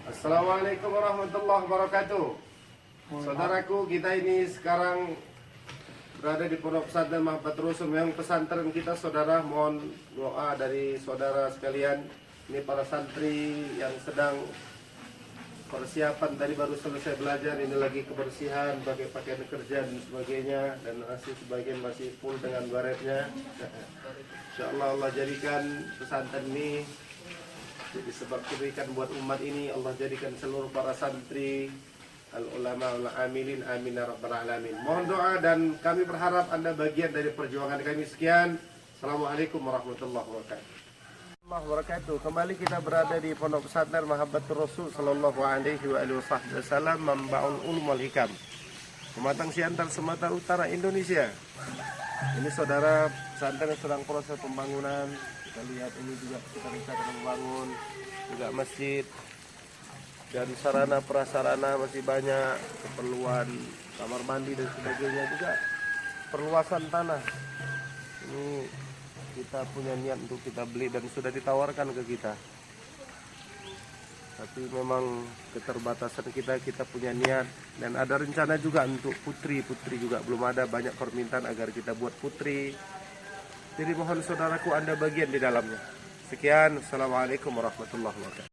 Assalamualaikum warahmatullahi wabarakatuh. Saudaraku, kita ini sekarang berada di Pondok Pesantren Mahabbatur Rasul. Memang pesantren kita, saudara, mohon doa dari saudara sekalian. Ini para santri yang sedang persiapan, tadi baru selesai belajar, ini lagi kebersihan, pakai pakaian kerja dan sebagainya, dan masih sebagian masih full dengan baretnya. Insyaallah Allah jadikan pesantren ini jadi sebab kebaikan buat umat ini. Allah jadikan seluruh para santri, al-ulama, al-amilin, amin ya rabbal alamin. Mohon doa dan kami berharap Anda bagian dari perjuangan kami. Sekian. Assalamualaikum warahmatullahi wabarakatuh. Kembali kita berada di Pondok Pesantren Mahabbatur Rasul sallallahu alaihi wasallam, Mambaul Ulum wal Hikam, Pematang Siantar, Sumatera Utara, Indonesia. Ini saudara, pesantren sedang proses pembangunan. Kita lihat ini juga kita sedang membangun juga masjid, dan sarana prasarana masih banyak, keperluan kamar mandi dan sebagainya, juga perluasan tanah. Ini kita punya niat untuk kita beli dan sudah ditawarkan ke kita, tapi memang keterbatasan kita punya niat dan ada rencana juga untuk putri juga belum ada, banyak permintaan agar kita buat putri. Jadi mohon saudaraku Anda bagian di dalamnya. Sekian, assalamualaikum warahmatullahi wabarakatuh.